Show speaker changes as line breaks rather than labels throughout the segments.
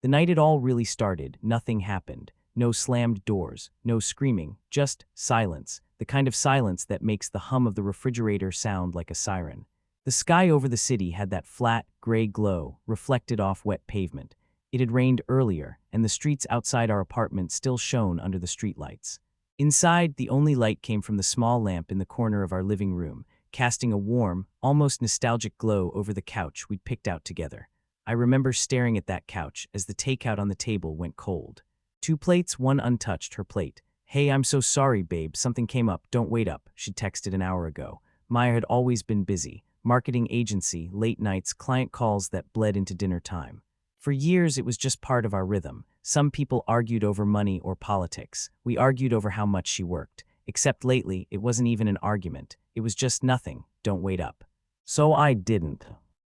The night it all really started, nothing happened. No slammed doors, no screaming, just silence, the kind of silence that makes the hum of the refrigerator sound like a siren. The sky over the city had that flat, gray glow, reflected off wet pavement. It had rained earlier, and the streets outside our apartment still shone under the streetlights. Inside, the only light came from the small lamp in the corner of our living room, casting a warm, almost nostalgic glow over the couch we'd picked out together. I remember staring at that couch as the takeout on the table went cold. 2 plates, one untouched, her plate. "Hey, I'm so sorry, babe, something came up, don't wait up," she'd texted an hour ago. Maya had always been busy. Marketing agency, late nights, client calls that bled into dinner time. For years, it was just part of our rhythm. Some people argued over money or politics. We argued over how much she worked. Except lately, it wasn't even an argument. It was just nothing, don't wait up. So I didn't.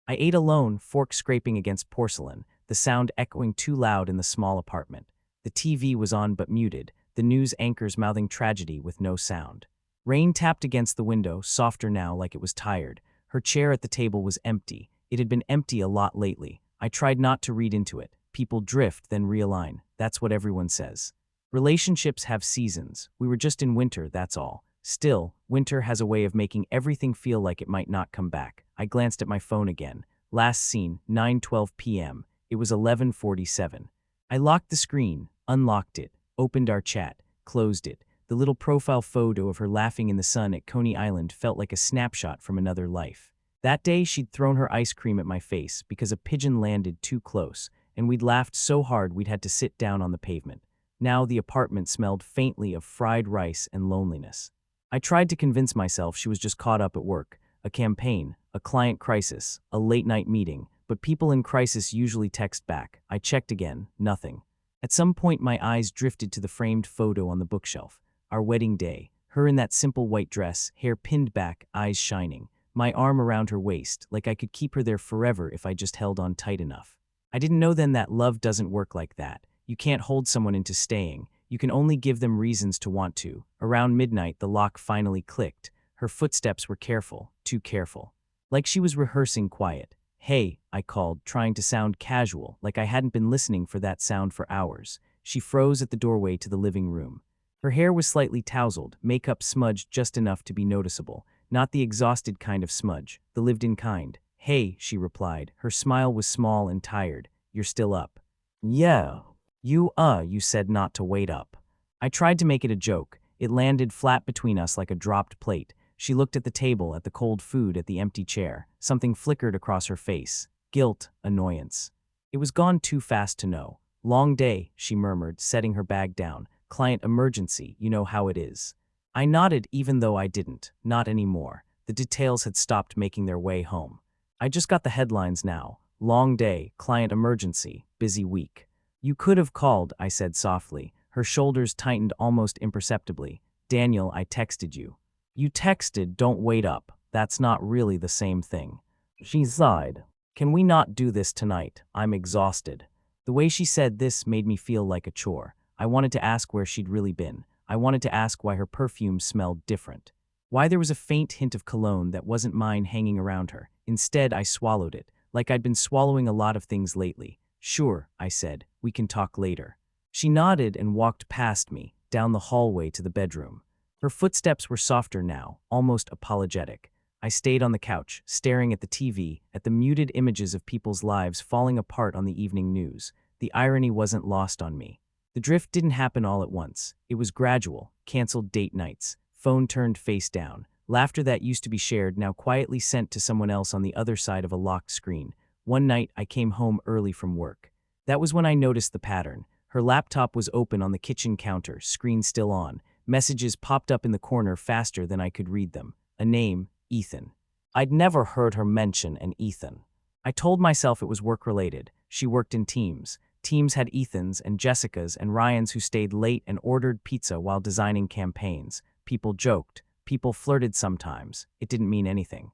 I ate alone, fork scraping against porcelain, the sound echoing too loud in the small apartment. The TV was on but muted, the news anchors mouthing tragedy with no sound. Rain tapped against the window, softer now like it was tired. Her chair at the table was empty. It had been empty a lot lately. I tried not to read into it. People drift, then realign. That's what everyone says. Relationships have seasons. We were just in winter, that's all. Still, winter has a way of making everything feel like it might not come back. I glanced at my phone again. Last seen, 9:12 p.m. It was 11:47. I locked the screen, unlocked it, opened our chat, closed it. The little profile photo of her laughing in the sun at Coney Island felt like a snapshot from another life. That day, she'd thrown her ice cream at my face because a pigeon landed too close, and we'd laughed so hard we'd had to sit down on the pavement. Now the apartment smelled faintly of fried rice and loneliness. I tried to convince myself she was just caught up at work, a campaign, a client crisis, a late-night meeting, but people in crisis usually text back. I checked again, nothing. At some point, my eyes drifted to the framed photo on the bookshelf. Our wedding day, her in that simple white dress, hair pinned back, eyes shining, my arm around her waist, like I could keep her there forever if I just held on tight enough. I didn't know then that love doesn't work like that. You can't hold someone into staying. You can only give them reasons to want to. Around midnight, the lock finally clicked. Her footsteps were careful, too careful. Like she was rehearsing quiet. "Hey," I called, trying to sound casual, like I hadn't been listening for that sound for hours. She froze at the doorway to the living room. Her hair was slightly tousled, makeup smudged just enough to be noticeable. Not the exhausted kind of smudge, the lived-in kind. "Hey," she replied. Her smile was small and tired. "You're still up?" "Yeah." You said not to wait up." I tried to make it a joke. It landed flat between us like a dropped plate. She looked at the table, at the cold food, at the empty chair. Something flickered across her face. Guilt, annoyance. It was gone too fast to know. "Long day," she murmured, setting her bag down. "Client emergency, you know how it is." I nodded even though I didn't. Not anymore. The details had stopped making their way home. I just got the headlines now. "Long day, client emergency, busy week." "You could have called," I said softly. Her shoulders tightened almost imperceptibly. "Daniel, I texted you." "You texted, don't wait up. That's not really the same thing." She sighed. "Can we not do this tonight? I'm exhausted." The way she said this made me feel like a chore. I wanted to ask where she'd really been. I wanted to ask why her perfume smelled different. Why there was a faint hint of cologne that wasn't mine hanging around her. Instead, I swallowed it, like I'd been swallowing a lot of things lately. "Sure," I said, "we can talk later." She nodded and walked past me, down the hallway to the bedroom. Her footsteps were softer now, almost apologetic. I stayed on the couch, staring at the TV, at the muted images of people's lives falling apart on the evening news. The irony wasn't lost on me. The drift didn't happen all at once. It was gradual, canceled date nights, phone turned face down, laughter that used to be shared now quietly sent to someone else on the other side of a locked screen. One night, I came home early from work. That was when I noticed the pattern. Her laptop was open on the kitchen counter, screen still on. Messages popped up in the corner faster than I could read them. A name, Ethan. I'd never heard her mention an Ethan. I told myself it was work-related. She worked in teams. Teams had Ethans and Jessicas and Ryans who stayed late and ordered pizza while designing campaigns. People joked. People flirted sometimes. It didn't mean anything.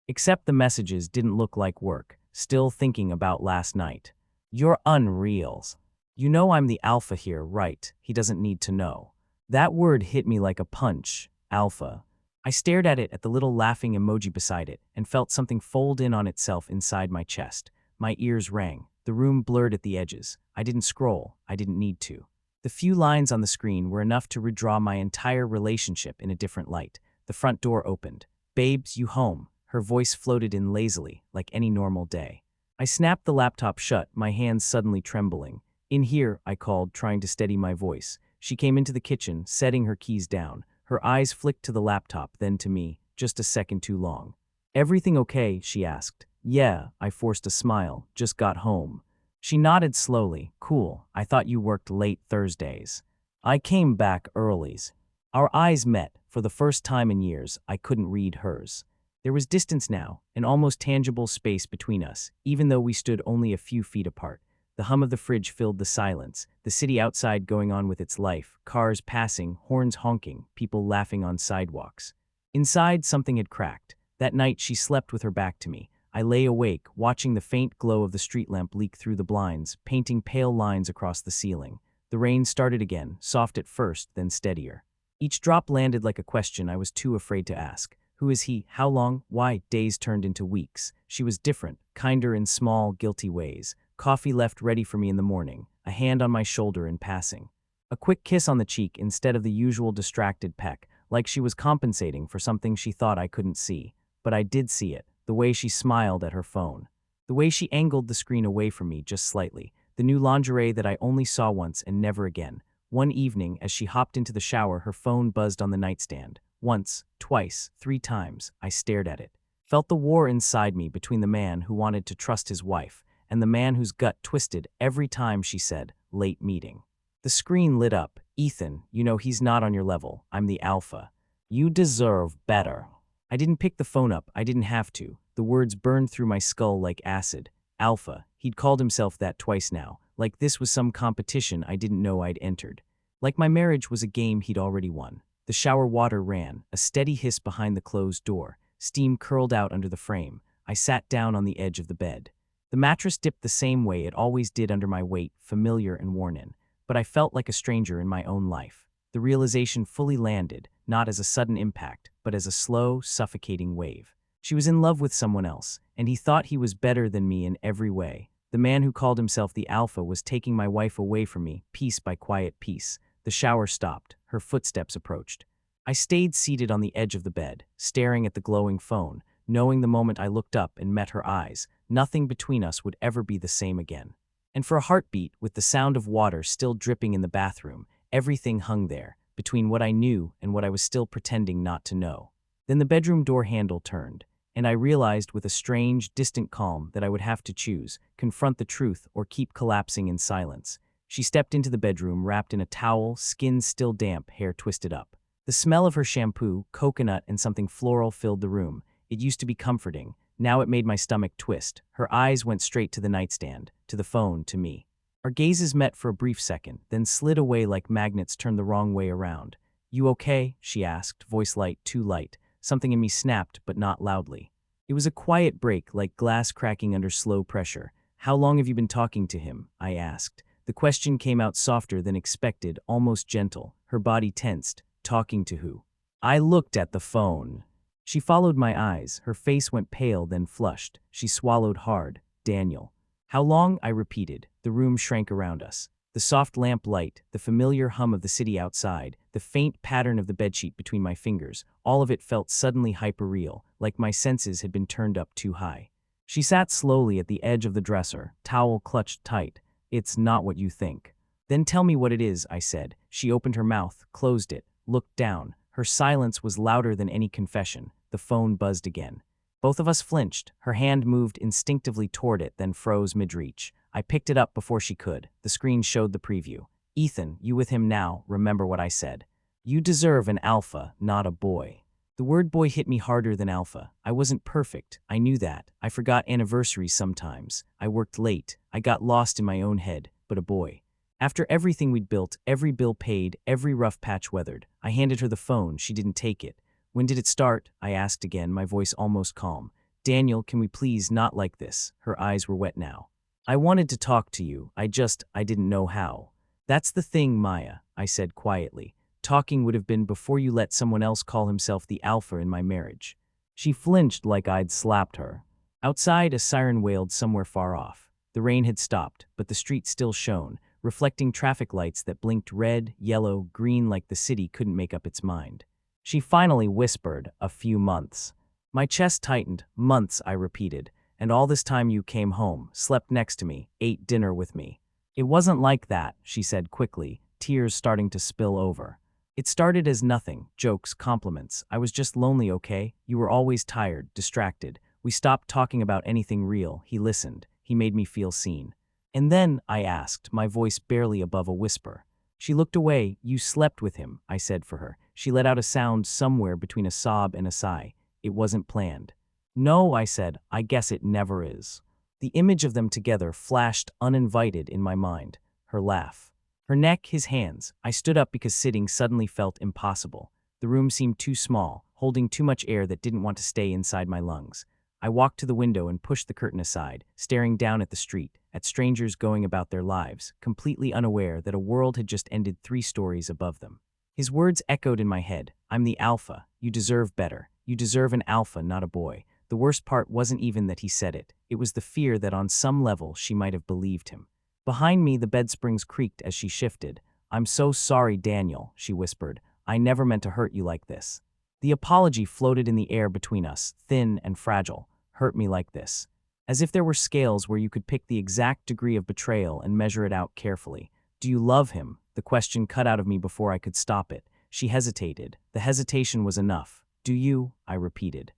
Except the messages didn't look like work. Still thinking about last night. "You're unreals. You know I'm the alpha here, right? He doesn't need to know." That word hit me like a punch. Alpha. I stared at it, at the little laughing emoji beside it, and felt something fold in on itself inside my chest. My ears rang. The room blurred at the edges. I didn't scroll. I didn't need to. The few lines on the screen were enough to redraw my entire relationship in a different light. The front door opened. "Babes, you home?" Her voice floated in lazily, like any normal day. I snapped the laptop shut, my hands suddenly trembling. "In here," I called, trying to steady my voice. She came into the kitchen, setting her keys down. Her eyes flicked to the laptop, then to me, just a second too long. "Everything okay?" she asked. "Yeah," I forced a smile. "Just got home." She nodded slowly. "Cool. I thought you worked late Thursdays." "I came back earlies." Our eyes met. For the first time in years, I couldn't read hers. There was distance now, an almost tangible space between us, even though we stood only a few feet apart. The hum of the fridge filled the silence, the city outside going on with its life, cars passing, horns honking, people laughing on sidewalks. Inside, something had cracked. That night, she slept with her back to me. I lay awake, watching the faint glow of the street lamp leak through the blinds, painting pale lines across the ceiling. The rain started again, soft at first, then steadier. Each drop landed like a question I was too afraid to ask. Who is he? How long? Why? Days turned into weeks. She was different, kinder in small, guilty ways. Coffee left ready for me in the morning, a hand on my shoulder in passing. A quick kiss on the cheek instead of the usual distracted peck, like she was compensating for something she thought I couldn't see. But I did see it, the way she smiled at her phone. The way she angled the screen away from me just slightly. The new lingerie that I only saw once and never again. One evening, as she hopped into the shower, her phone buzzed on the nightstand. Once, twice, 3 times, I stared at it. Felt the war inside me between the man who wanted to trust his wife and the man whose gut twisted every time she said, "Late meeting." The screen lit up. "Ethan, you know he's not on your level. I'm the alpha. You deserve better." I didn't pick the phone up. I didn't have to. The words burned through my skull like acid. Alpha. He'd called himself that twice now. Like this was some competition I didn't know I'd entered. Like my marriage was a game he'd already won. The shower water ran, a steady hiss behind the closed door. Steam curled out under the frame. I sat down on the edge of the bed. The mattress dipped the same way it always did under my weight, familiar and worn in. But I felt like a stranger in my own life. The realization fully landed, not as a sudden impact, but as a slow, suffocating wave. She was in love with someone else, and he thought he was better than me in every way. The man who called himself the alpha was taking my wife away from me, piece by quiet piece. The shower stopped. Her footsteps approached. I stayed seated on the edge of the bed, staring at the glowing phone, knowing the moment I looked up and met her eyes, nothing between us would ever be the same again. And for a heartbeat, with the sound of water still dripping in the bathroom, everything hung there, between what I knew and what I was still pretending not to know. Then the bedroom door handle turned, and I realized with a strange, distant calm that I would have to choose, confront the truth or keep collapsing in silence. She stepped into the bedroom wrapped in a towel, skin still damp, hair twisted up. The smell of her shampoo, coconut, and something floral filled the room. It used to be comforting. Now it made my stomach twist. Her eyes went straight to the nightstand, to the phone, to me. Our gazes met for a brief second, then slid away like magnets turned the wrong way around. "You okay?" she asked, voice light, too light. Something in me snapped, but not loudly. It was a quiet break, like glass cracking under slow pressure. "How long have you been talking to him?" I asked. The question came out softer than expected, almost gentle. Her body tensed. "Talking to who?" I looked at the phone. She followed my eyes. Her face went pale, then flushed. She swallowed hard. "Daniel." "How long?" I repeated. The room shrank around us. The soft lamp light, the familiar hum of the city outside, the faint pattern of the bedsheet between my fingers, all of it felt suddenly hyperreal, like my senses had been turned up too high. She sat slowly at the edge of the dresser, towel clutched tight. "It's not what you think." "Then tell me what it is," I said. She opened her mouth, closed it, looked down. Her silence was louder than any confession. The phone buzzed again. Both of us flinched. Her hand moved instinctively toward it, then froze mid-reach. I picked it up before she could. The screen showed the preview. "Ethan, you with him now, remember what I said. You deserve an alpha, not a boy." The word boy hit me harder than alpha. I wasn't perfect. I knew that. I forgot anniversaries sometimes. I worked late. I got lost in my own head. But a boy. After everything we'd built, every bill paid, every rough patch weathered, I handed her the phone. She didn't take it. "When did it start?" I asked again, my voice almost calm. "Daniel, can we please not like this?" Her eyes were wet now. "I wanted to talk to you. I didn't know how." "That's the thing, Maya," I said quietly. "Talking would have been before you let someone else call himself the alpha in my marriage." She flinched like I'd slapped her. Outside, a siren wailed somewhere far off. The rain had stopped, but the street still shone, reflecting traffic lights that blinked red, yellow, green like the city couldn't make up its mind. She finally whispered, "A few months." My chest tightened. "Months," I repeated. "And all this time you came home, slept next to me, ate dinner with me." "It wasn't like that," she said quickly, tears starting to spill over. "It started as nothing, jokes, compliments. I was just lonely, okay? You were always tired, distracted. We stopped talking about anything real." He listened. He made me feel seen. "And then," I asked, my voice barely above a whisper. She looked away. "You slept with him," I said for her. She let out a sound somewhere between a sob and a sigh. "It wasn't planned." "No," I said, "I guess it never is." The image of them together flashed uninvited in my mind. Her laugh. Her neck, his hands. I stood up because sitting suddenly felt impossible. The room seemed too small, holding too much air that didn't want to stay inside my lungs. I walked to the window and pushed the curtain aside, staring down at the street, at strangers going about their lives, completely unaware that a world had just ended 3 stories above them. His words echoed in my head. "I'm the alpha. You deserve better. You deserve an alpha, not a boy." The worst part wasn't even that he said it. It was the fear that on some level she might have believed him. Behind me, the bed springs creaked as she shifted. "I'm so sorry, Daniel," she whispered. "I never meant to hurt you like this." The apology floated in the air between us, thin and fragile. "Hurt me like this." As if there were scales where you could pick the exact degree of betrayal and measure it out carefully. "Do you love him?" The question cut out of me before I could stop it. She hesitated. The hesitation was enough. "Do you?" I repeated.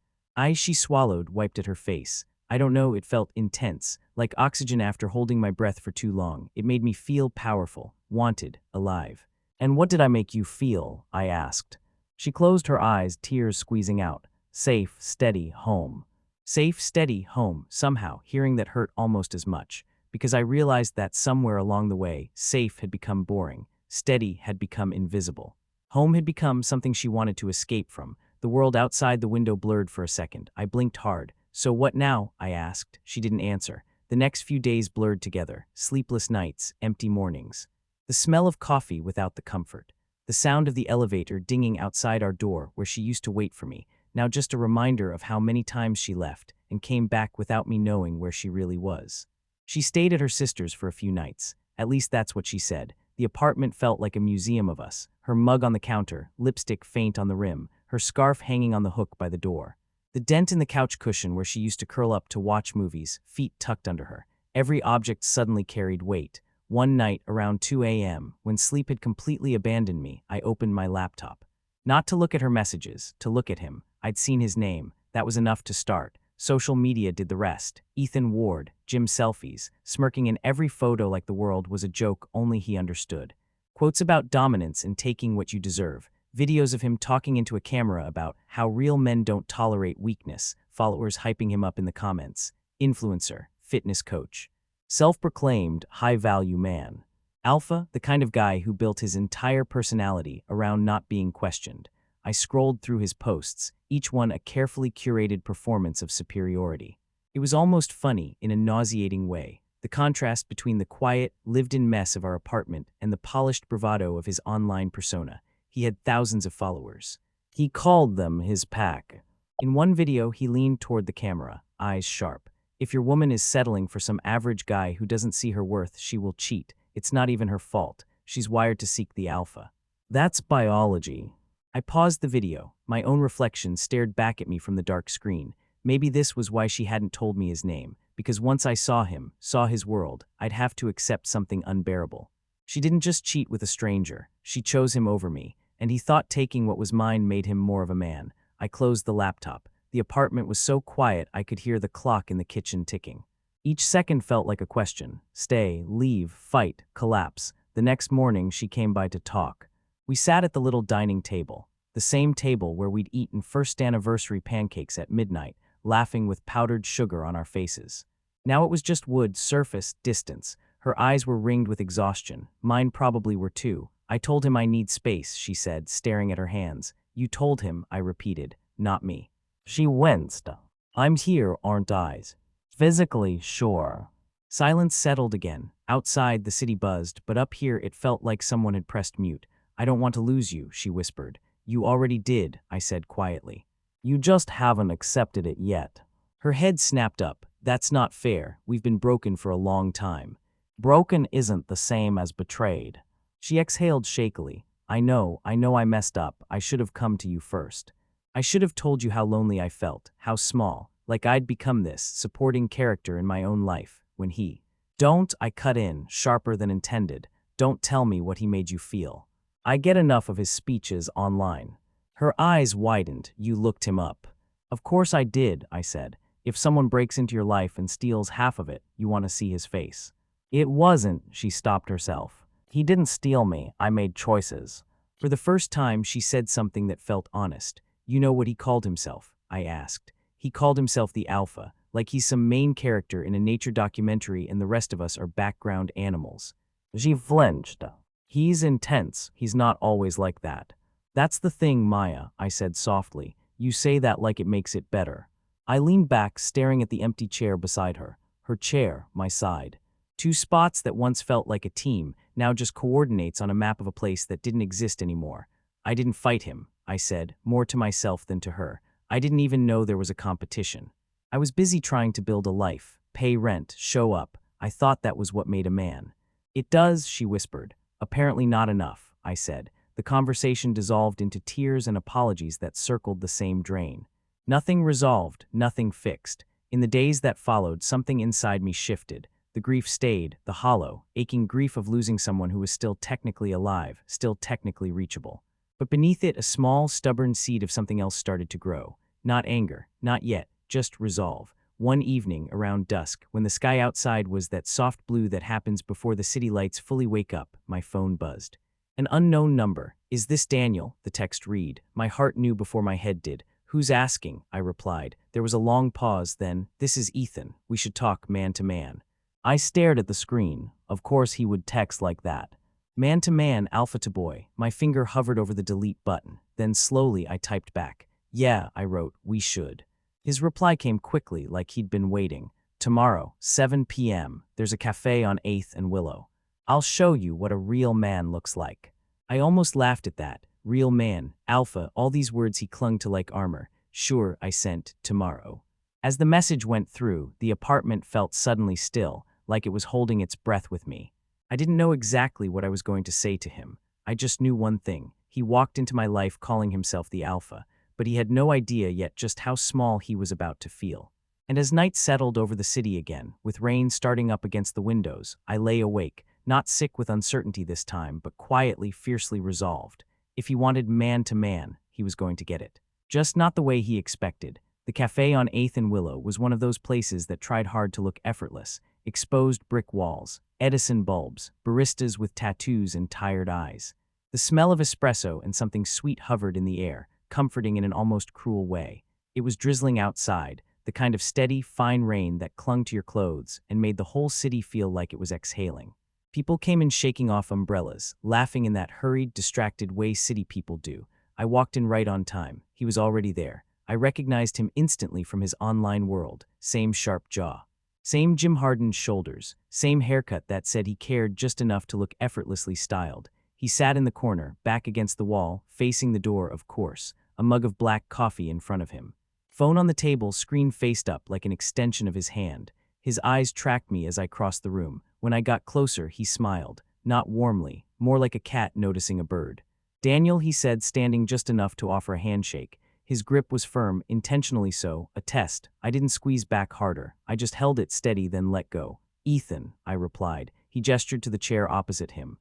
She swallowed, wiped at her face. "I don't know," it felt intense, like oxygen after holding my breath for too long. It made me feel powerful, wanted, alive. "And what did I make you feel?" I asked. She closed her eyes, tears squeezing out. "Safe, steady, home." Safe, steady, home, somehow, hearing that hurt almost as much. Because I realized that somewhere along the way, safe had become boring, steady had become invisible. Home had become something she wanted to escape from. The world outside the window blurred for a second. I blinked hard. "So what now?" I asked. She didn't answer. The next few days blurred together. Sleepless nights, empty mornings. The smell of coffee without the comfort. The sound of the elevator dinging outside our door where she used to wait for me. Now just a reminder of how many times she left and came back without me knowing where she really was. She stayed at her sister's for a few nights. At least that's what she said. The apartment felt like a museum of us. Her mug on the counter, lipstick faint on the rim, her scarf hanging on the hook by the door. The dent in the couch cushion where she used to curl up to watch movies, feet tucked under her. Every object suddenly carried weight. One night, around 2 a.m., when sleep had completely abandoned me, I opened my laptop. Not to look at her messages, to look at him. I'd seen his name. That was enough to start. Social media did the rest. Ethan Ward, gym selfies, smirking in every photo like the world was a joke only he understood. Quotes about dominance and taking what you deserve. Videos of him talking into a camera about how real men don't tolerate weakness. Followers hyping him up in the comments. Influencer, fitness coach. Self-proclaimed high-value man. Alpha, the kind of guy who built his entire personality around not being questioned. I scrolled through his posts, each one a carefully curated performance of superiority. It was almost funny in a nauseating way. The contrast between the quiet, lived-in mess of our apartment and the polished bravado of his online persona. He had thousands of followers. He called them his pack. In one video, he leaned toward the camera, eyes sharp. "If your woman is settling for some average guy who doesn't see her worth, she will cheat. It's not even her fault. She's wired to seek the alpha. That's biology." I paused the video. My own reflection stared back at me from the dark screen. Maybe this was why she hadn't told me his name, because once I saw him, saw his world, I'd have to accept something unbearable. She didn't just cheat with a stranger. She chose him over me, and he thought taking what was mine made him more of a man. I closed the laptop. The apartment was so quiet I could hear the clock in the kitchen ticking. Each second felt like a question. Stay, leave, fight, collapse. The next morning, she came by to talk. We sat at the little dining table, the same table where we'd eaten first anniversary pancakes at midnight, laughing with powdered sugar on our faces. Now it was just wood, surface, distance. Her eyes were ringed with exhaustion. Mine probably were too. "I told him I need space," she said, staring at her hands. "You told him," I repeated, "not me." She winced. "I'm here, aren't I?" "Physically, sure." Silence settled again. Outside, the city buzzed, but up here it felt like someone had pressed mute. "I don't want to lose you," she whispered. "You already did," I said quietly. "You just haven't accepted it yet." Her head snapped up. That's not fair. We've been broken for a long time. Broken isn't the same as betrayed. She exhaled shakily. I know I messed up. I should have come to you first. I should have told you how lonely I felt, how small, like I'd become this supporting character in my own life, when he. Don't, I cut in, sharper than intended. Don't tell me what he made you feel. I get enough of his speeches online. Her eyes widened. You looked him up. Of course I did, I said. If someone breaks into your life and steals half of it, you want to see his face. It wasn't, she stopped herself. He didn't steal me. I made choices. For the first time, she said something that felt honest. You know what he called himself? I asked. He called himself the Alpha, like he's some main character in a nature documentary and the rest of us are background animals. She flinched. He's intense. He's not always like that. That's the thing, Maya, I said softly. You say that like it makes it better. I leaned back, staring at the empty chair beside her. Her chair, my side. Two spots that once felt like a team, now just coordinates on a map of a place that didn't exist anymore. I didn't fight him, I said, more to myself than to her. I didn't even know there was a competition. I was busy trying to build a life, pay rent, show up. I thought that was what made a man. It does, she whispered. Apparently not enough, I said. The conversation dissolved into tears and apologies that circled the same drain. Nothing resolved, nothing fixed. In the days that followed, something inside me shifted. The grief stayed, the hollow, aching grief of losing someone who was still technically alive, still technically reachable. But beneath it, a small, stubborn seed of something else started to grow. Not anger, not yet, just resolve. One evening, around dusk, when the sky outside was that soft blue that happens before the city lights fully wake up, my phone buzzed. An unknown number. Is this Daniel? The text read. My heart knew before my head did. Who's asking? I replied. There was a long pause, then, this is Ethan. We should talk man to man. I stared at the screen. Of course he would text like that. Man to man, alpha to boy. My finger hovered over the delete button. Then slowly I typed back. Yeah, I wrote, we should. His reply came quickly, like he'd been waiting. Tomorrow, 7 p.m., there's a cafe on 8th and Willow. I'll show you what a real man looks like. I almost laughed at that. Real man, alpha, all these words he clung to like armor. Sure, I sent, tomorrow. As the message went through, the apartment felt suddenly still, like it was holding its breath with me. I didn't know exactly what I was going to say to him. I just knew one thing. He walked into my life calling himself the Alpha, but he had no idea yet just how small he was about to feel. And as night settled over the city again, with rain starting up against the windows, I lay awake, not sick with uncertainty this time, but quietly, fiercely resolved. If he wanted man to man, he was going to get it. Just not the way he expected. The cafe on 8th and Willow was one of those places that tried hard to look effortless. Exposed brick walls, Edison bulbs, baristas with tattoos and tired eyes. The smell of espresso and something sweet hovered in the air, comforting in an almost cruel way. It was drizzling outside, the kind of steady, fine rain that clung to your clothes and made the whole city feel like it was exhaling. People came in shaking off umbrellas, laughing in that hurried, distracted way city people do. I walked in right on time. He was already there. I recognized him instantly from his online world. Same sharp jaw. Same Jim Harden's shoulders. Same haircut that said he cared just enough to look effortlessly styled. He sat in the corner, back against the wall, facing the door, of course, a mug of black coffee in front of him. Phone on the table, screen faced up like an extension of his hand. His eyes tracked me as I crossed the room. When I got closer, he smiled. Not warmly, more like a cat noticing a bird. Daniel, he said, standing just enough to offer a handshake. His grip was firm, intentionally so, a test. I didn't squeeze back harder. I just held it steady, then let go. Ethan, I replied. He gestured to the chair opposite him.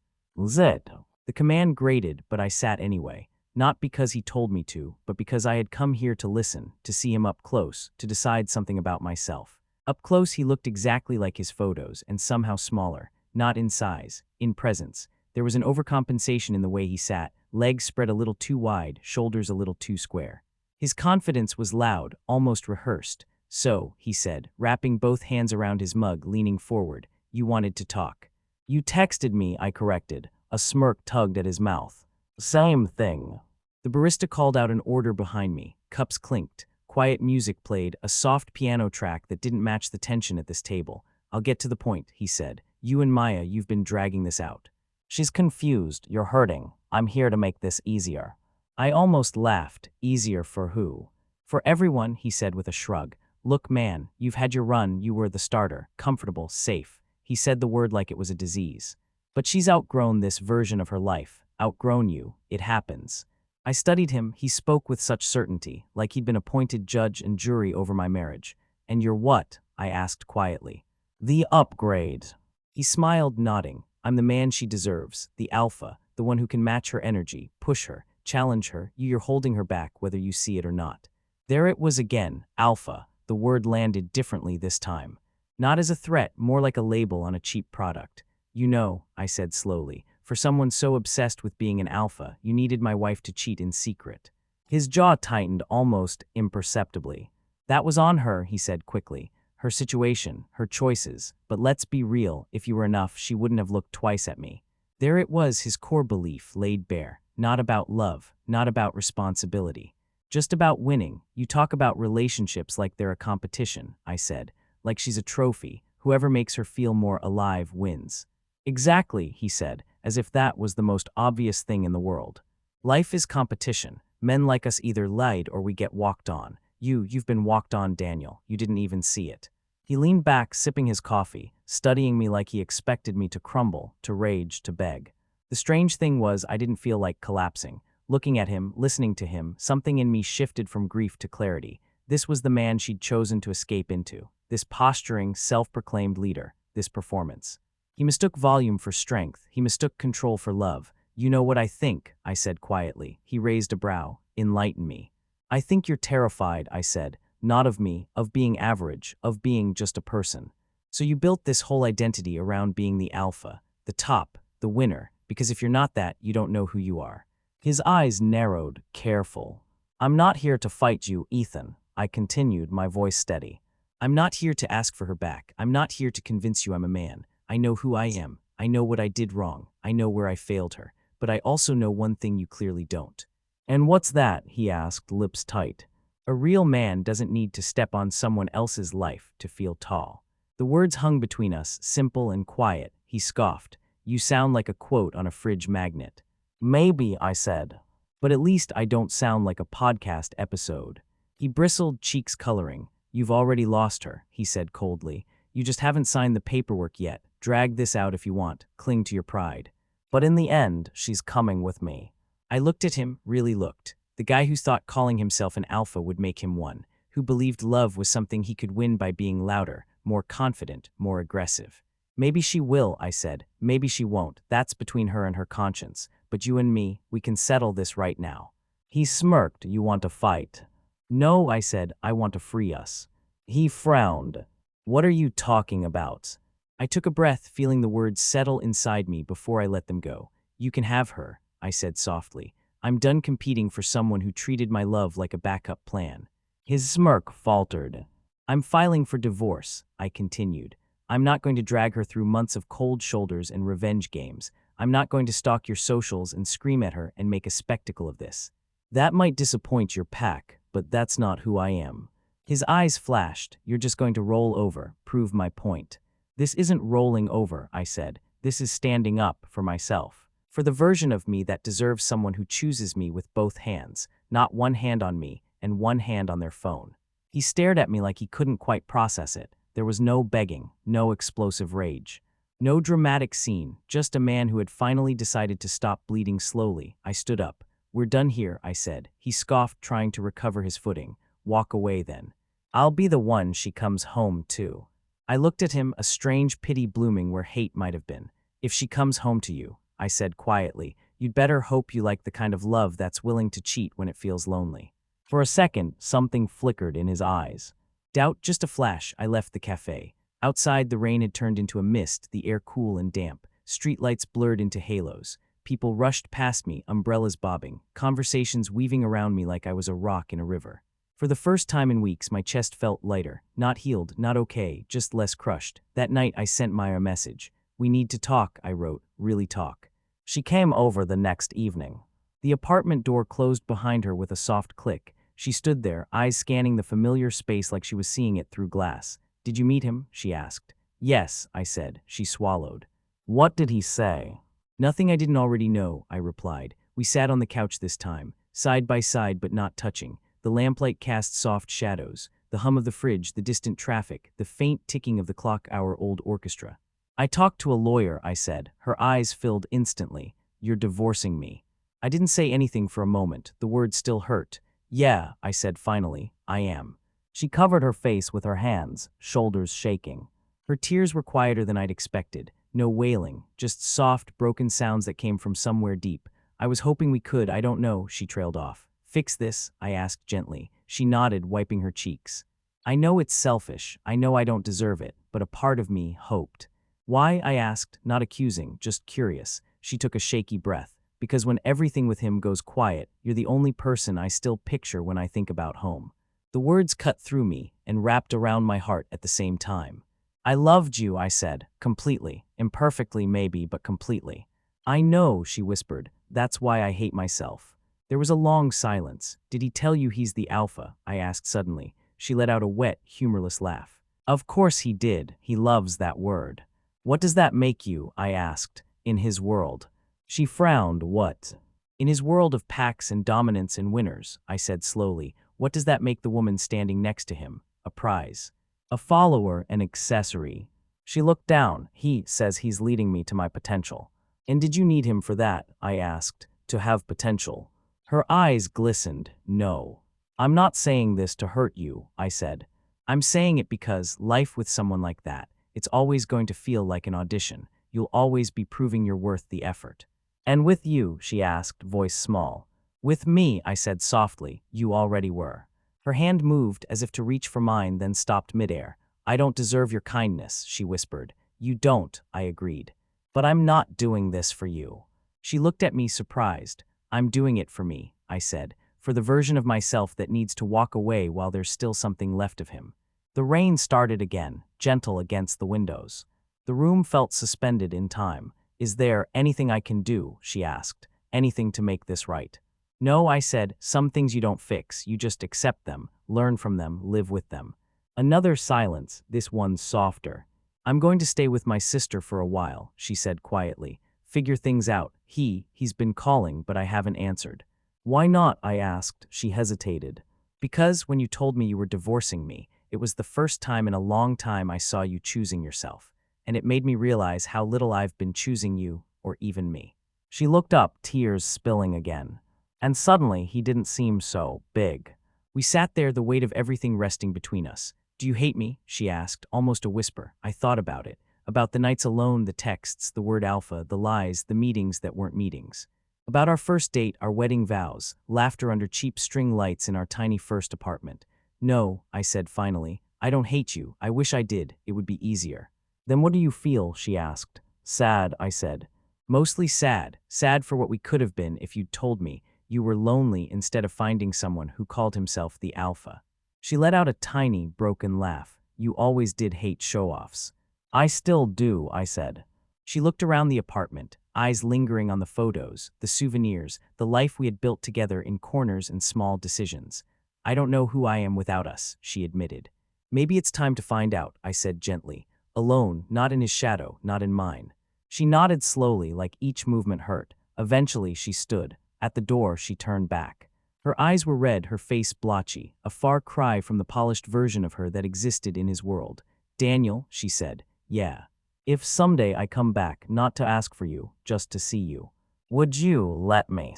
Zed. The command grated, but I sat anyway. Not because he told me to, but because I had come here to listen, to see him up close, to decide something about myself. Up close, he looked exactly like his photos, and somehow smaller. Not in size, in presence. There was an overcompensation in the way he sat, legs spread a little too wide, shoulders a little too square. His confidence was loud, almost rehearsed. So, he said, wrapping both hands around his mug, leaning forward, you wanted to talk. You texted me, I corrected. A smirk tugged at his mouth. Same thing. The barista called out an order behind me. Cups clinked. Quiet music played, a soft piano track that didn't match the tension at this table. I'll get to the point, he said. You and Maya, you've been dragging this out. She's confused. You're hurting. I'm here to make this easier. I almost laughed. Easier for who? For everyone, he said with a shrug. Look, man, you've had your run, you were the starter, comfortable, safe. He said the word like it was a disease. But she's outgrown this version of her life. Outgrown you. It happens. I studied him. He spoke with such certainty, like he'd been appointed judge and jury over my marriage. And you're what? I asked quietly. The upgrade. He smiled, nodding. I'm the man she deserves, the alpha, the one who can match her energy, push her, challenge her. You're holding her back, whether you see it or not. There it was again, alpha. The word landed differently this time. Not as a threat, more like a label on a cheap product. You know, I said slowly, for someone so obsessed with being an alpha, you needed my wife to cheat in secret. His jaw tightened almost imperceptibly. That was on her, he said quickly. Her situation, her choices. But let's be real, if you were enough, she wouldn't have looked twice at me. There it was, his core belief laid bare. Not about love, not about responsibility. Just about winning. You talk about relationships like they're a competition, I said. Like she's a trophy. Whoever makes her feel more alive wins. Exactly, he said, as if that was the most obvious thing in the world. Life is competition. Men like us either lied or we get walked on. You've been walked on, Daniel. You didn't even see it. He leaned back, sipping his coffee, studying me like he expected me to crumble, to rage, to beg. The strange thing was I didn't feel like collapsing. Looking at him, listening to him, something in me shifted from grief to clarity. This was the man she'd chosen to escape into. This posturing, self-proclaimed leader. This performance. He mistook volume for strength. He mistook control for love. You know what I think, I said quietly. He raised a brow. Enlighten me. I think you're terrified, I said. Not of me, of being average, of being just a person. So you built this whole identity around being the alpha, the top, the winner, because if you're not that, you don't know who you are. His eyes narrowed, careful. I'm not here to fight you, Ethan, I continued, my voice steady. I'm not here to ask for her back. I'm not here to convince you I'm a man. I know who I am. I know what I did wrong. I know where I failed her. But I also know one thing you clearly don't. And what's that? He asked, lips tight. A real man doesn't need to step on someone else's life to feel tall. The words hung between us, simple and quiet. He scoffed. You sound like a quote on a fridge magnet. Maybe, I said. But at least I don't sound like a podcast episode. He bristled, cheeks coloring. You've already lost her, he said coldly. You just haven't signed the paperwork yet. Drag this out if you want. Cling to your pride. But in the end, she's coming with me. I looked at him, really looked. The guy who thought calling himself an alpha would make him one, who believed love was something he could win by being louder, more confident, more aggressive. Maybe she will, I said. Maybe she won't. That's between her and her conscience. But you and me, we can settle this right now. He smirked. You want to fight? No, I said. I want to free us. He frowned. What are you talking about? I took a breath, feeling the words settle inside me before I let them go. You can have her, I said softly. I'm done competing for someone who treated my love like a backup plan. His smirk faltered. I'm filing for divorce, I continued. I'm not going to drag her through months of cold shoulders and revenge games. I'm not going to stalk your socials and scream at her and make a spectacle of this. That might disappoint your pack, but that's not who I am. His eyes flashed. You're just going to roll over, prove my point. This isn't rolling over, I said. This is standing up for myself. For the version of me that deserves someone who chooses me with both hands, not one hand on me and one hand on their phone. He stared at me like he couldn't quite process it. There was no begging, no explosive rage. No dramatic scene, just a man who had finally decided to stop bleeding slowly. I stood up. We're done here, I said. He scoffed, trying to recover his footing. Walk away then. I'll be the one she comes home to. I looked at him, a strange pity blooming where hate might have been. If she comes home to you, I said quietly, you'd better hope you like the kind of love that's willing to cheat when it feels lonely. For a second, something flickered in his eyes. Doubt, just a flash. I left the cafe. Outside, the rain had turned into a mist, the air cool and damp. Streetlights blurred into halos. People rushed past me, umbrellas bobbing, conversations weaving around me like I was a rock in a river. For the first time in weeks, my chest felt lighter. Not healed, not okay, just less crushed. That night, I sent Maya a message. We need to talk, I wrote. Really talk. She came over the next evening. The apartment door closed behind her with a soft click. She stood there, eyes scanning the familiar space like she was seeing it through glass. Did you meet him? She asked. Yes, I said. She swallowed. What did he say? Nothing I didn't already know, I replied. We sat on the couch this time, side by side but not touching. The lamplight cast soft shadows. the hum of the fridge, the distant traffic, the faint ticking of the clock-hour-old orchestra. I talked to a lawyer, I said. Her eyes filled instantly. You're divorcing me. I didn't say anything for a moment. The words still hurt. Yeah, I said finally, I am. She covered her face with her hands, shoulders shaking. Her tears were quieter than I'd expected. No wailing, just soft, broken sounds that came from somewhere deep. I was hoping we could, I don't know, she trailed off. Fix this? I asked gently. She nodded, wiping her cheeks. I know it's selfish. I know I don't deserve it, but a part of me hoped. Why? I asked, not accusing, just curious. She took a shaky breath. Because when everything with him goes quiet, you're the only person I still picture when I think about home. The words cut through me and wrapped around my heart at the same time. I loved you, I said, completely. Imperfectly maybe, but completely. I know, she whispered. That's why I hate myself. There was a long silence. Did he tell you he's the alpha? I asked suddenly. She let out a wet, humorless laugh. Of course he did. He loves that word. What does that make you? I asked. In his world. She frowned. What? In his world of packs and dominance and winners, I said slowly. What does that make the woman standing next to him? A prize. A follower, an accessory. She looked down. He says he's leading me to my potential. And did you need him for that? I asked. To have potential. Her eyes glistened. No. I'm not saying this to hurt you, I said. I'm saying it because life with someone like that, it's always going to feel like an audition. You'll always be proving you're worth the effort. And with you, she asked, voice small. With me, I said softly, you already were. Her hand moved as if to reach for mine, then stopped midair. I don't deserve your kindness, she whispered. You don't, I agreed. But I'm not doing this for you. She looked at me surprised. I'm doing it for me, I said, for the version of myself that needs to walk away while there's still something left of him. The rain started again, gentle against the windows. The room felt suspended in time. Is there anything I can do? She asked. Anything to make this right? No, I said. Some things you don't fix. You just accept them, learn from them, live with them. Another silence, this one softer. I'm going to stay with my sister for a while, she said quietly. Figure things out. He's been calling, but I haven't answered. Why not? I asked. She hesitated. Because when you told me you were divorcing me, it was the first time in a long time I saw you choosing yourself. And it made me realize how little I've been choosing you, or even me. She looked up, tears spilling again. And suddenly, he didn't seem so big. We sat there, the weight of everything resting between us. Do you hate me? She asked, almost a whisper. I thought about it. About the nights alone, the texts, the word alpha, the lies, the meetings that weren't meetings. About our first date, our wedding vows, laughter under cheap string lights in our tiny first apartment. No, I said finally. I don't hate you. I wish I did. It would be easier. Then what do you feel? She asked. Sad, I said. Mostly sad. Sad for what we could have been if you'd told me you were lonely instead of finding someone who called himself the alpha. She let out a tiny, broken laugh. You always did hate show-offs. I still do, I said. She looked around the apartment, eyes lingering on the photos, the souvenirs, the life we had built together in corners and small decisions. I don't know who I am without us, she admitted. Maybe it's time to find out, I said gently. Alone, not in his shadow, not in mine. She nodded slowly, like each movement hurt. Eventually, she stood. At the door, she turned back. Her eyes were red, her face blotchy, a far cry from the polished version of her that existed in his world. Daniel, she said, yeah. If someday I come back, not to ask for you, just to see you, would you let me?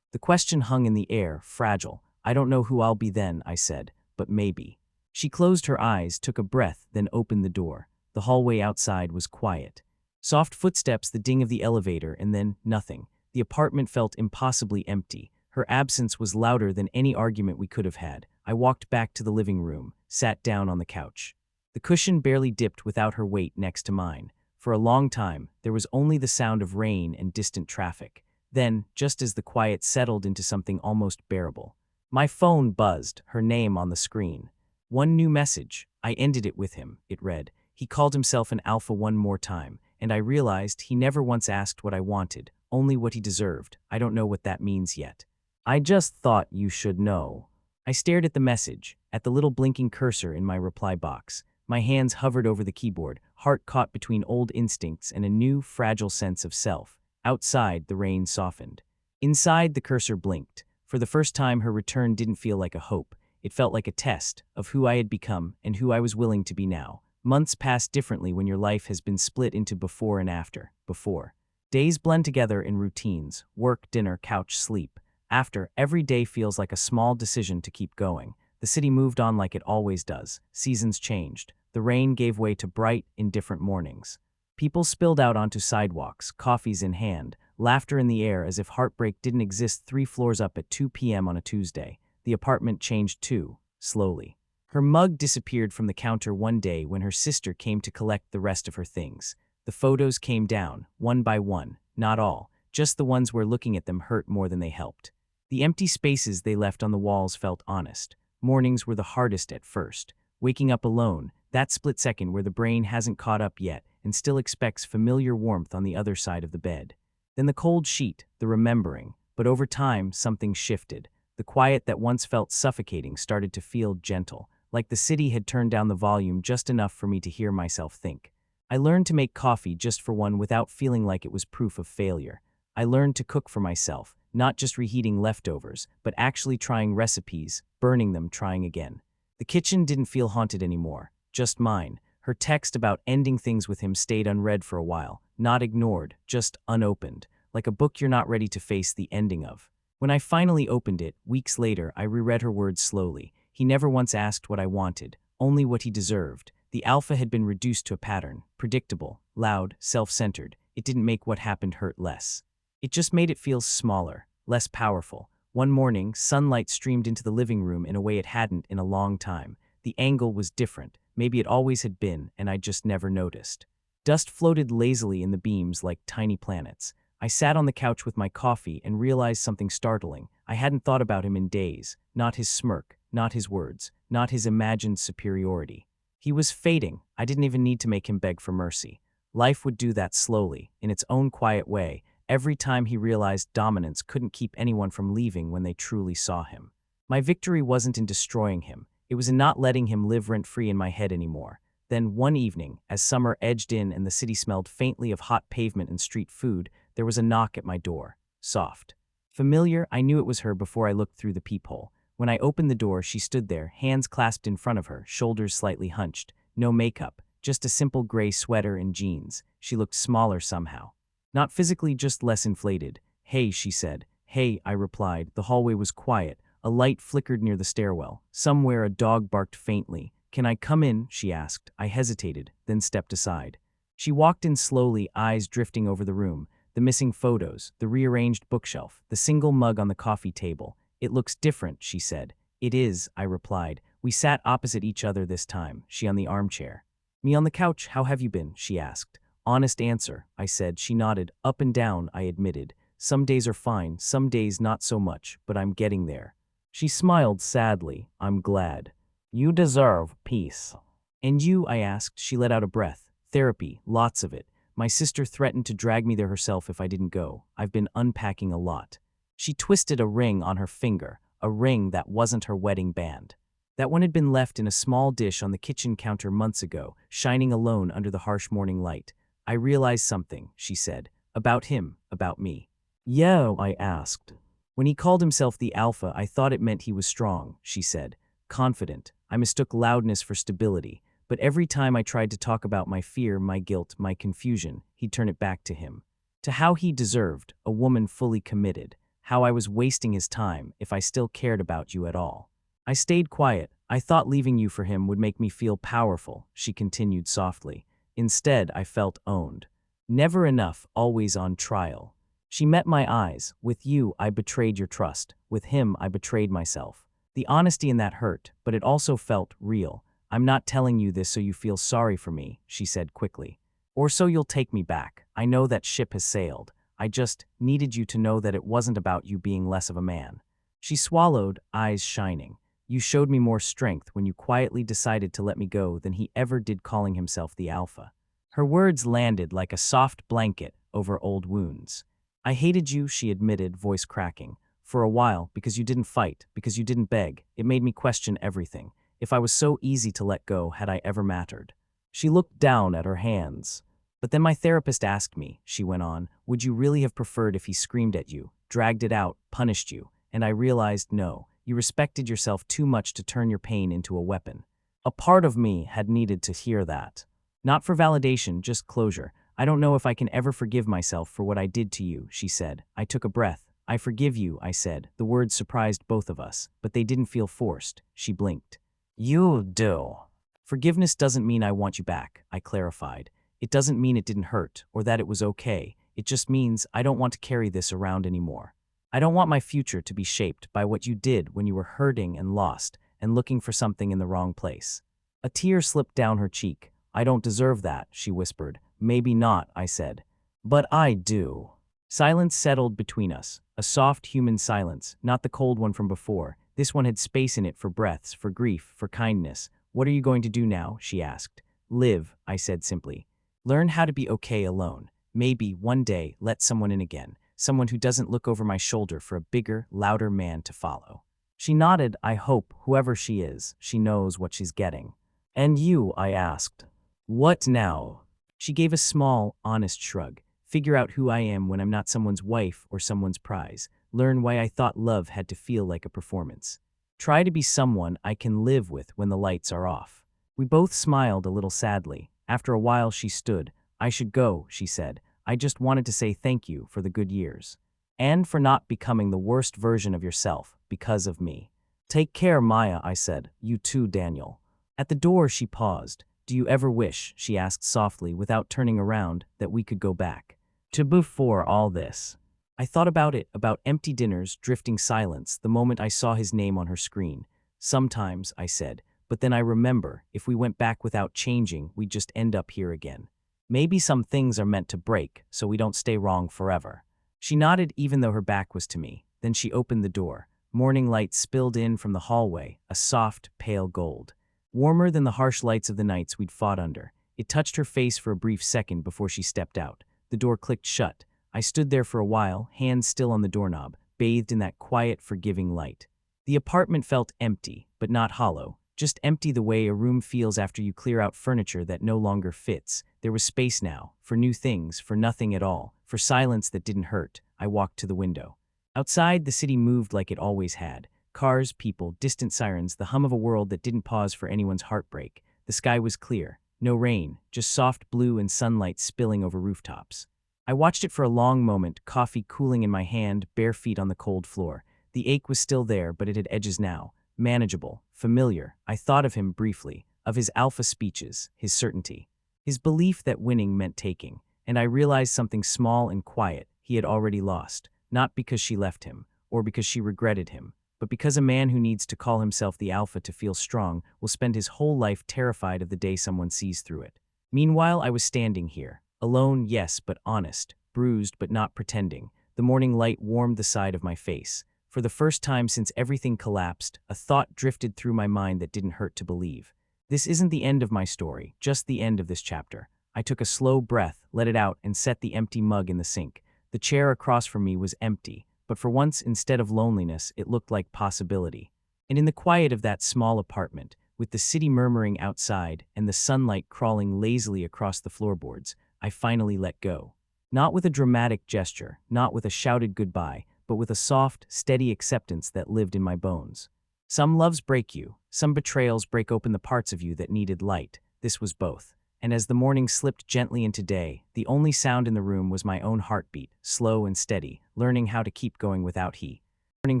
The question hung in the air, fragile. I don't know who I'll be then, I said, but maybe. She closed her eyes, took a breath, then opened the door. The hallway outside was quiet. Soft footsteps, the ding of the elevator, and then nothing. The apartment felt impossibly empty. Her absence was louder than any argument we could have had. I walked back to the living room, sat down on the couch. The cushion barely dipped without her weight next to mine. For a long time, there was only the sound of rain and distant traffic. Then, just as the quiet settled into something almost bearable, my phone buzzed, her name on the screen. One new message. I ended it with him, it read. He called himself an alpha one more time, and I realized he never once asked what I wanted, only what he deserved. I don't know what that means yet. I just thought you should know. I stared at the message, at the little blinking cursor in my reply box. My hands hovered over the keyboard, heart caught between old instincts and a new, fragile sense of self. Outside, the rain softened. Inside, the cursor blinked. For the first time, her return didn't feel like a hope. It felt like a test of who I had become and who I was willing to be now. Months pass differently when your life has been split into before and after. Before. Days blend together in routines: work, dinner, couch, sleep. After, every day feels like a small decision to keep going. The city moved on like it always does. Seasons changed. The rain gave way to bright, indifferent mornings. People spilled out onto sidewalks, coffees in hand, laughter in the air as if heartbreak didn't exist 3 floors up at 2 p.m. on a Tuesday. The apartment changed too, slowly. Her mug disappeared from the counter one day when her sister came to collect the rest of her things. The photos came down, one by one, not all, just the ones where looking at them hurt more than they helped. The empty spaces they left on the walls felt honest. Mornings were the hardest at first. Waking up alone, that split second where the brain hasn't caught up yet and still expects familiar warmth on the other side of the bed. Then the cold sheet, the remembering. But over time, something shifted. The quiet that once felt suffocating started to feel gentle, like the city had turned down the volume just enough for me to hear myself think. I learned to make coffee just for one without feeling like it was proof of failure. I learned to cook for myself, not just reheating leftovers, but actually trying recipes, burning them, trying again. The kitchen didn't feel haunted anymore, just mine. Her text about ending things with him stayed unread for a while, not ignored, just unopened, like a book you're not ready to face the ending of. When I finally opened it, weeks later, I reread her words slowly. He never once asked what I wanted, only what he deserved. The alpha had been reduced to a pattern, predictable, loud, self-centered. It didn't make what happened hurt less. It just made it feel smaller, less powerful. One morning, sunlight streamed into the living room in a way it hadn't in a long time. The angle was different. Maybe it always had been, and I'd just never noticed. Dust floated lazily in the beams like tiny planets. I sat on the couch with my coffee and realized something startling. I hadn't thought about him in days. Not his smirk, not his words, not his imagined superiority. He was fading. I didn't even need to make him beg for mercy. Life would do that slowly, in its own quiet way, every time he realized dominance couldn't keep anyone from leaving when they truly saw him. My victory wasn't in destroying him. It was in not letting him live rent-free in my head anymore. Then one evening, as summer edged in and the city smelled faintly of hot pavement and street food, there was a knock at my door. Soft. Familiar, I knew it was her before I looked through the peephole. When I opened the door, she stood there, hands clasped in front of her, shoulders slightly hunched. No makeup, just a simple gray sweater and jeans. She looked smaller somehow. Not physically, just less inflated. "Hey," she said. "Hey," I replied. The hallway was quiet. A light flickered near the stairwell. Somewhere a dog barked faintly. "Can I come in?" she asked. I hesitated, then stepped aside. She walked in slowly, eyes drifting over the room. The missing photos, the rearranged bookshelf, the single mug on the coffee table. "It looks different," she said. "It is," I replied. We sat opposite each other this time, she on the armchair. "Me on the couch. How have you been?" she asked. "Honest answer," I said. She nodded. "Up and down," I admitted. "Some days are fine, some days not so much, but I'm getting there." She smiled sadly. "I'm glad. You deserve peace." "And you?" I asked. She let out a breath. "Therapy, lots of it. My sister threatened to drag me there herself if I didn't go. I've been unpacking a lot." She twisted a ring on her finger, a ring that wasn't her wedding band. That one had been left in a small dish on the kitchen counter months ago, shining alone under the harsh morning light. "I realized something," she said. "About him, about me." "Yeah?" I asked. "When he called himself the Alpha, I thought it meant he was strong," she said. "Confident. I mistook loudness for stability. But every time I tried to talk about my fear, my guilt, my confusion, he'd turn it back to him. To how he deserved, a woman fully committed. How I was wasting his time, if I still cared about you at all." I stayed quiet. "I thought leaving you for him would make me feel powerful," she continued softly. "Instead, I felt owned. Never enough, always on trial." She met my eyes. "With you, I betrayed your trust. With him, I betrayed myself." The honesty in that hurt, but it also felt real. "I'm not telling you this so you feel sorry for me," she said quickly. "Or so you'll take me back. I know that ship has sailed. I just needed you to know that it wasn't about you being less of a man." She swallowed, eyes shining. "You showed me more strength when you quietly decided to let me go than he ever did calling himself the Alpha." Her words landed like a soft blanket over old wounds. "I hated you," she admitted, voice cracking. "For a while, because you didn't fight, because you didn't beg. It made me question everything. If I was so easy to let go, had I ever mattered?" She looked down at her hands. "But then my therapist asked me," she went on, "would you really have preferred if he screamed at you, dragged it out, punished you? And I realized, no, You respected yourself too much to turn your pain into a weapon. A part of me had needed to hear that. Not for validation, just closure. I don't know if I can ever forgive myself for what I did to you, she said. I took a breath. I forgive you, I said. The words surprised both of us, but they didn't feel forced. She blinked. You do. Forgiveness doesn't mean I want you back, I clarified. It doesn't mean it didn't hurt, or that it was okay. It just means I don't want to carry this around anymore. I don't want my future to be shaped by what you did when you were hurting and lost and looking for something in the wrong place. A tear slipped down her cheek. I don't deserve that, she whispered. Maybe not, I said. But I do. Silence settled between us, a soft human silence, not the cold one from before. This one had space in it for breaths, for grief, for kindness. What are you going to do now? She asked. Live, I said simply. Learn how to be okay alone. Maybe, one day, let someone in again. Someone who doesn't look over my shoulder for a bigger, louder man to follow. She nodded. I hope, whoever she is, she knows what she's getting. And you, I asked. What now? She gave a small, honest shrug. Figure out who I am when I'm not someone's wife or someone's prize. Learn why I thought love had to feel like a performance. Try to be someone I can live with when the lights are off. We both smiled a little sadly. After a while she stood. I should go, she said. I just wanted to say thank you for the good years. And for not becoming the worst version of yourself because of me. Take care, Maya, I said. You too, Daniel. At the door she paused. Do you ever wish, she asked softly without turning around, that we could go back to before all this? I thought about it, about empty dinners, drifting silence, the moment I saw his name on her screen. Sometimes, I said, but then I remember, if we went back without changing, we'd just end up here again. Maybe some things are meant to break, so we don't stay wrong forever. She nodded even though her back was to me. Then she opened the door. Morning light spilled in from the hallway, a soft, pale gold. Warmer than the harsh lights of the nights we'd fought under. It touched her face for a brief second before she stepped out. The door clicked shut. I stood there for a while, hands still on the doorknob, bathed in that quiet, forgiving light. The apartment felt empty, but not hollow. Just empty the way a room feels after you clear out furniture that no longer fits. There was space now, for new things, for nothing at all, for silence that didn't hurt. I walked to the window. Outside, the city moved like it always had. Cars, people, distant sirens, the hum of a world that didn't pause for anyone's heartbreak. The sky was clear. No rain, just soft blue and sunlight spilling over rooftops. I watched it for a long moment, coffee cooling in my hand, bare feet on the cold floor. The ache was still there, but it had edges now. Manageable, familiar. I thought of him briefly, of his alpha speeches, his certainty, his belief that winning meant taking, and I realized something small and quiet he had already lost, not because she left him, or because she regretted him, but because a man who needs to call himself the alpha to feel strong will spend his whole life terrified of the day someone sees through it. Meanwhile, I was standing here, alone, yes, but honest, bruised but not pretending. The morning light warmed the side of my face. For the first time since everything collapsed, a thought drifted through my mind that didn't hurt to believe. This isn't the end of my story, just the end of this chapter. I took a slow breath, let it out, and set the empty mug in the sink. The chair across from me was empty, but for once, instead of loneliness, it looked like possibility. And in the quiet of that small apartment, with the city murmuring outside and the sunlight crawling lazily across the floorboards, I finally let go. Not with a dramatic gesture, not with a shouted goodbye, but with a soft, steady acceptance that lived in my bones. Some loves break you, some betrayals break open the parts of you that needed light. This was both. And as the morning slipped gently into day, the only sound in the room was my own heartbeat, slow and steady, learning how to keep going without he. Morning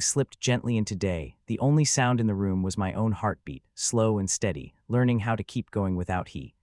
slipped gently into day, the only sound in the room was my own heartbeat, slow and steady, learning how to keep going without he.